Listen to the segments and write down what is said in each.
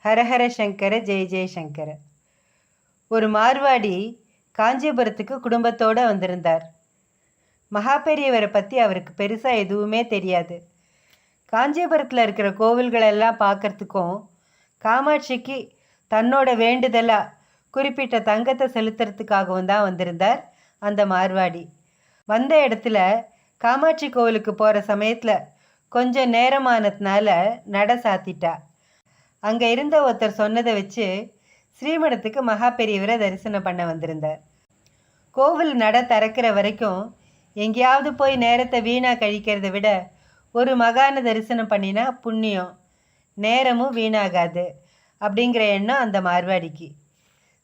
ஹரஹர சங்கர ஜெய ஜெயசங்கர. ஒரு மார்வாடி காஞ்சிபுரத்துக்கு குடும்பத்தோடு வந்திருந்தார். மகாபெரியவரை பற்றி அவருக்கு பெருசாக எதுவுமே தெரியாது. காஞ்சிபுரத்தில் இருக்கிற கோவில்களெல்லாம் பார்க்கறதுக்கும் காமாட்சிக்கு தன்னோட வேண்டுதலாக குறிப்பிட்ட தங்கத்தை செலுத்துறதுக்காகவும் தான் வந்திருந்தார் அந்த மார்வாடி. வந்த இடத்துல காமாட்சி கோவிலுக்கு போகிற சமயத்தில் கொஞ்சம் நேரமானதுனால நட சாத்திட்டா. அங்கே இருந்த ஒருத்தர் சொன்னதை வச்சு ஸ்ரீமடத்துக்கு மகா பெரியவரை தரிசனம் பண்ண வந்திருந்தார். கோவில் நட திறக்கிற வரைக்கும் எங்கேயாவது போய் நேரத்தை வீணாக கழிக்கிறத விட ஒரு மகானை தரிசனம் பண்ணினா புண்ணியம், நேரமும் வீணாகாது அப்படிங்கிற எண்ணம் அந்த மார்வாடிக்கு.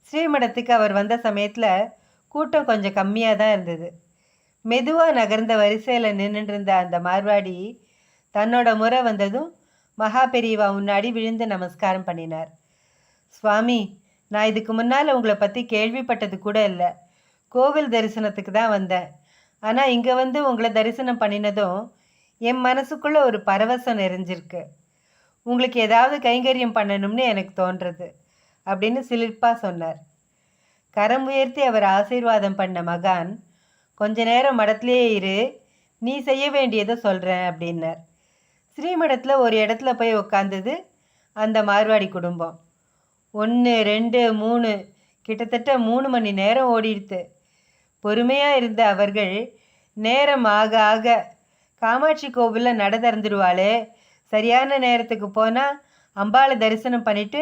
ஸ்ரீமடத்துக்கு அவர் வந்த சமயத்தில் கூட்டம் கொஞ்சம் கம்மியாக தான் இருந்தது. மெதுவாக நகர்ந்த வரிசையில் நின்றுட்டு இருந்த அந்த மார்வாடி தன்னோட முறை வந்ததும் மகா பெரியவா முன்னாடி விழுந்து நமஸ்காரம் பண்ணினார். சுவாமி, நான் இதுக்கு முன்னால் உங்களை பற்றி கேள்விப்பட்டது கூட இல்லை. கோவில் தரிசனத்துக்கு தான் வந்தேன். ஆனால் இங்கே வந்து உங்களை தரிசனம் பண்ணினதும் என் மனசுக்குள்ளே ஒரு பரவசம் நிறைஞ்சிருக்கு. உங்களுக்கு ஏதாவது கைங்கரியம் பண்ணணும்னு எனக்கு தோன்றது அப்படின்னு சிலிர்ப்பாக சொன்னார். கரம் உயர்த்தி அவர் ஆசீர்வாதம் பண்ண மகான், கொஞ்ச நேரம் மடத்துலேயே இரு, நீ செய்ய வேண்டியதை சொல்கிறேன் அப்படின்னார். ஸ்ரீமடத்தில் ஒரு இடத்துல போய் உக்காந்தது அந்த மார்வாடி குடும்பம். 1, 2, 3 கிட்டத்தட்ட 3 மணி நேரம் ஓடிடுத்து. பொறுமையாக இருந்த அவர்கள் நேரம் ஆக ஆக காமாட்சி கோவிலில் நட திறந்துடுவாளே, சரியான நேரத்துக்கு போனால் அம்பாளை தரிசனம் பண்ணிவிட்டு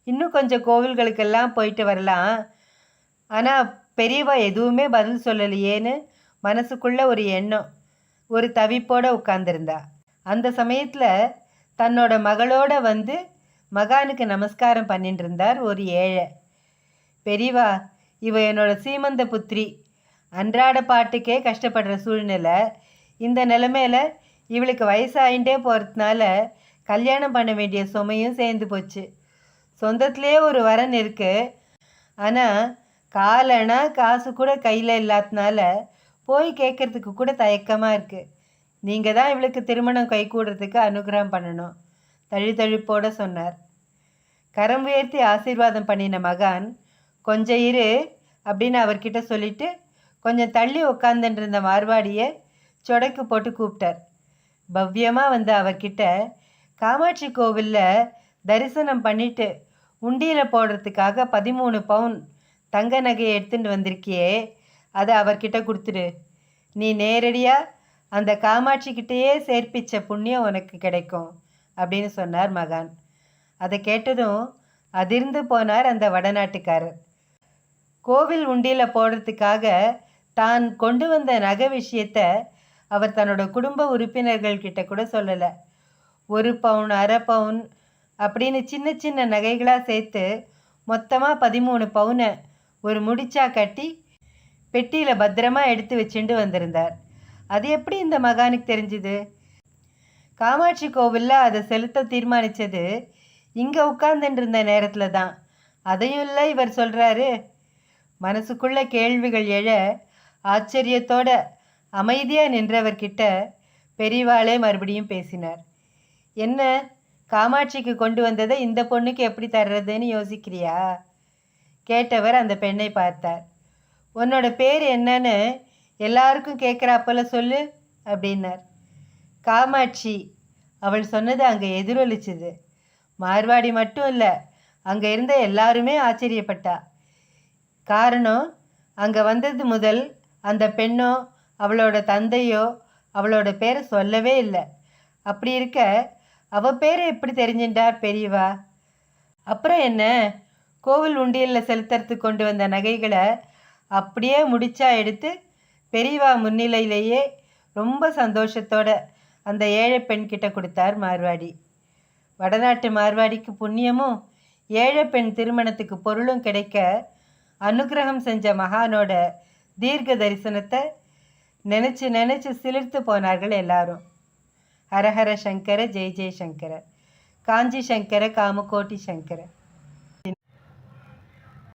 இன்னும் கொஞ்சம் கோவில்களுக்கெல்லாம் போயிட்டு வரலாம், ஆனால் பெரியவா எதுவுமே பதில் சொல்லலையேன்னு மனசுக்குள்ளே ஒரு எண்ணம், ஒரு தவிப்போடு உட்கார்ந்துருந்தா. அந்த சமயத்தில் தன்னோட மகளோட வந்து மகானுக்கு நமஸ்காரம் பண்ணிட்டு இருந்தார் ஒரு ஏழை. பெரியவா, இவ என்னோட சீமந்த புத்திரி, அன்றாட பாட்டுக்கே கஷ்டப்படுற சூழ்நிலை. இந்த நிலைமையில் இவளுக்கு வயசாகிட்டே போகிறதுனால கல்யாணம் பண்ண வேண்டிய சுமையும் சேர்ந்து போச்சு. சொந்தத்திலே ஒரு வரன் இருக்குது, ஆனால் காலனா காசு கூட கையில் இல்லாததுனால போய் கேட்குறதுக்கு கூட தயக்கமாக இருக்குது. நீங்கள் தான் இவளுக்கு திருமணம் கைகூடுறதுக்கு அனுகிரகம் பண்ணணும் தழுத்தழுப்போடு சொன்னார். கரம் உயர்த்தி ஆசீர்வாதம் பண்ணின மகான், கொஞ்சம் இரு அப்படின்னு அவர்கிட்ட சொல்லிட்டு கொஞ்சம் தள்ளி உட்காந்துட்டு இருந்த மார்வாடியை சொடைக்கு போட்டு கூப்பிட்டார். பவ்யமாக வந்து அவர்கிட்ட, காமாட்சி கோவிலில் தரிசனம் பண்ணிட்டு உண்டியில் போடுறதுக்காக 13 பவுன் தங்க நகையை எடுத்துகிட்டு வந்திருக்கியே, அதை அவர்கிட்ட கொடுத்துடு. நீ நேரடியாக அந்த காமாட்சிக்கிட்டேயே சேர்ப்பிச்ச புண்ணியம் உனக்கு கிடைக்கும் அப்படின்னு சொன்னார் மகான். அதை கேட்டதும் அதிர்ந்து போனார் அந்த வடநாட்டுக்காரர். கோவில் உண்டியில் போடுறதுக்காக தான் கொண்டு வந்த நகை விஷயத்தை அவர் தன்னோட குடும்ப உறுப்பினர்கள்கிட்ட கூட சொல்லலை. 1 பவுன், அரை பவுன் அப்படின்னு சின்ன சின்ன நகைகளாக சேர்த்து மொத்தமாக 13 பவுனை ஒரு முடிச்சா கட்டி பெட்டியில் பத்திரமா எடுத்து வச்சுட்டு வந்திருந்தார். அது எப்படி இந்த மகானுக்கு தெரிஞ்சுது? காமாட்சி கோவிலில் அதை செலுத்த தீர்மானித்தது இங்கே உட்கார்ந்துட்டு இருந்த நேரத்தில் தான். அதையும் இல்லை இவர் சொல்கிறாரு. மனசுக்குள்ள கேள்விகள் எழ ஆச்சரியத்தோட அமைதியாக நின்றவர்கிட்ட பெரியவாளே மறுபடியும் பேசினார். என்ன, காமாட்சிக்கு கொண்டு வந்ததை இந்த பொண்ணுக்கு எப்படி தர்றதுன்னு யோசிக்கிறியா? கேட்டவர் அந்த பெண்ணை பார்த்தார். உன்னோட பேர் என்னன்னு எல்லாருக்கும் கேட்குறாப்போல சொல்லு அப்படின்னார். காமாட்சி. அவள் சொன்னது அங்கே எதிரொலிச்சுது. மார்வாடி மட்டும் இல்லை, அங்கே இருந்த எல்லாருமே ஆச்சரியப்பட்டா. காரணம், அங்கே வந்தது முதல் அந்த பெண்ணோ அவளோட தந்தையோ அவளோட பேரை சொல்லவே இல்லை. அப்படி இருக்க அவள் பேரை எப்படி தெரிஞ்சின்றார் பெரியவா? அப்புறம் என்ன, கோவில் உண்டியலில் செலுத்துறதுக்கு கொண்டு வந்த நகைகளை அப்படியே முடிச்சா எடுத்து பெரியவா முன்னிலையிலேயே ரொம்ப சந்தோஷத்தோட அந்த ஏழை பெண்கிட்ட கொடுத்தார் மார்வாடி. வடநாட்டு மார்வாடிக்கு புண்ணியமும் ஏழை பெண் திருமணத்துக்கு பொருளும் கிடைக்க அனுகிரகம் செஞ்ச மகானோட தீர்க்க தரிசனத்தை நினச்சி நினச்சி சிலிர்த்து போனார்கள் எல்லாரும். ஹரஹர சங்கர ஜெய ஜெயசங்கர. காஞ்சி சங்கர காமகோட்டி சங்கர.